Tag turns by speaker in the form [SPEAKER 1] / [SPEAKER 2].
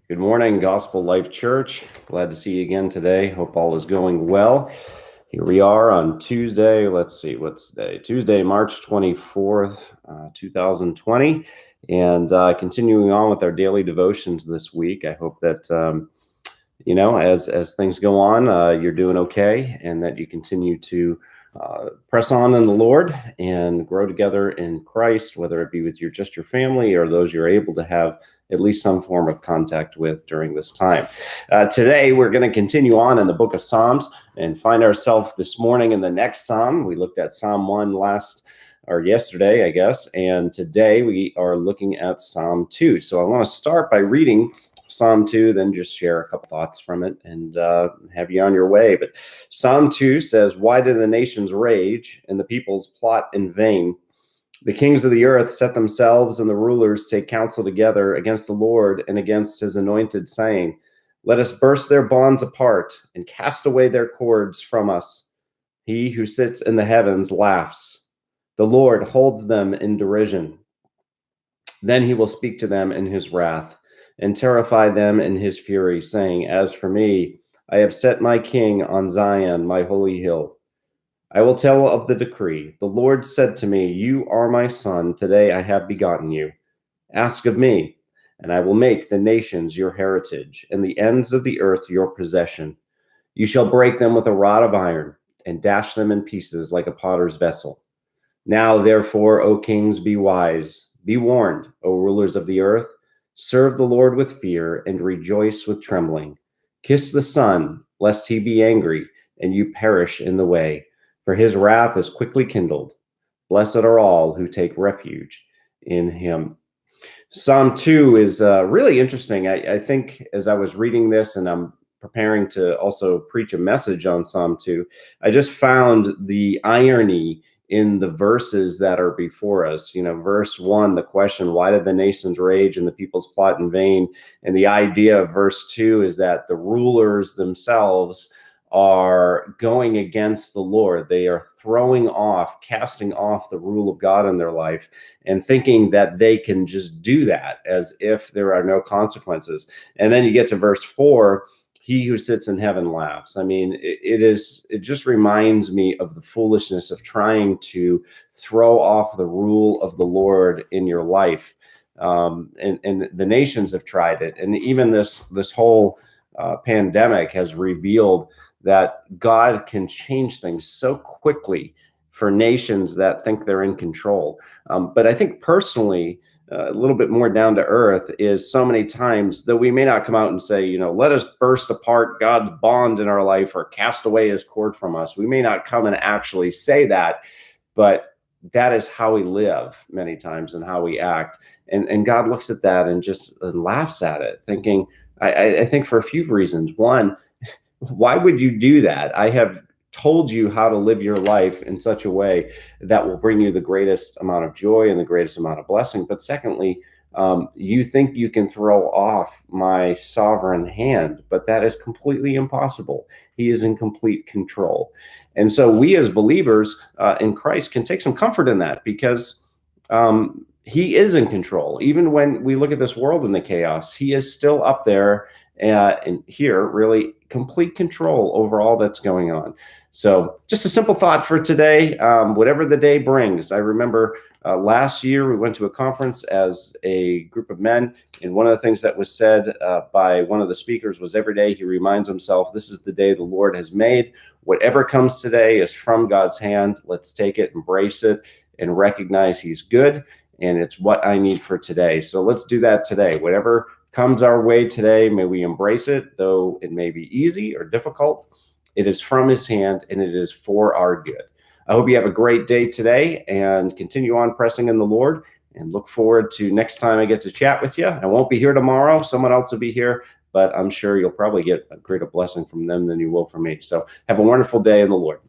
[SPEAKER 1] Good morning, Gospel Life Church. Glad to see you again today. Hope all is going well. Here we are on Tuesday. Let's see, what's today? Tuesday, March 24th, 2020. And continuing on with our daily devotions this week. I hope that, as things go on, you're doing okay and that you continue to press on in the Lord and grow together in Christ, whether it be with just your family or those you're able to have at least some form of contact with during this time. Today, we're going to continue on in the book of Psalms and find ourselves this morning in the next Psalm. We looked at Psalm 1 yesterday, I guess, and today we are looking at Psalm 2. So I want to start by reading Psalm 2, then just share a couple thoughts from it and have you on your way. But Psalm 2 says, "Why do the nations rage and the peoples plot in vain? The kings of the earth set themselves and the rulers take counsel together against the Lord and against his anointed, saying, 'Let us burst their bonds apart and cast away their cords from us.' He who sits in the heavens laughs. The Lord holds them in derision. Then he will speak to them in his wrath and terrify them in his fury, saying, 'As for me, I have set my king on Zion, my holy hill. I will tell of the decree. The Lord said to me, You are my son. Today I have begotten you. Ask of me, and I will make the nations your heritage, and the ends of the earth your possession. You shall break them with a rod of iron, and dash them in pieces like a potter's vessel. Now, therefore, O kings, be wise. Be warned, O rulers of the earth. Serve the Lord with fear, and rejoice with trembling. Kiss the Son, lest he be angry, and you perish in the way. For his wrath is quickly kindled. Blessed are all who take refuge in him." Psalm 2 is really interesting. I think as I was reading this and I'm preparing to also preach a message on Psalm 2, I just found the irony in the verses that are before us. Verse 1, the question, why did the nations rage and the peoples plot in vain? And the idea of verse 2 is that the rulers themselves are going against the Lord. They are casting off the rule of God in their life and thinking that they can just do that as if there are no consequences. And then you get to verse 4, he who sits in heaven laughs. I mean, it just reminds me of the foolishness of trying to throw off the rule of the Lord in your life. And the nations have tried it. And even this whole pandemic has revealed that God can change things so quickly for nations that think they're in control. But I think personally, a little bit more down to earth is so many times, though we may not come out and say, let us burst apart God's bond in our life or cast away his cord from us. We may not come and actually say that, but that is how we live many times and how we act. And God looks at that and just laughs at it, thinking, I think for a few reasons. One, why would you do that? I have told you how to live your life in such a way that will bring you the greatest amount of joy and the greatest amount of blessing. But secondly, you think you can throw off my sovereign hand, but that is completely impossible. He is in complete control. And so we as believers in Christ can take some comfort in that because he is in control. Even when we look at this world and the chaos, he is still up there and here, really complete control over all that's going on. So just a simple thought for today, whatever the day brings. I remember last year we went to a conference as a group of men, and one of the things that was said by one of the speakers was every day he reminds himself, this is the day the Lord has made. Whatever comes today is from God's hand. Let's take it, embrace it, and recognize he's good, and it's what I need for today. So let's do that today. Whatever comes our way today, may we embrace it, though it may be easy or difficult. It is from his hand, and it is for our good. I hope you have a great day today and continue on pressing in the Lord, and look forward to next time I get to chat with you. I won't be here tomorrow. Someone else will be here, but I'm sure you'll probably get a greater blessing from them than you will from me. So have a wonderful day in the Lord.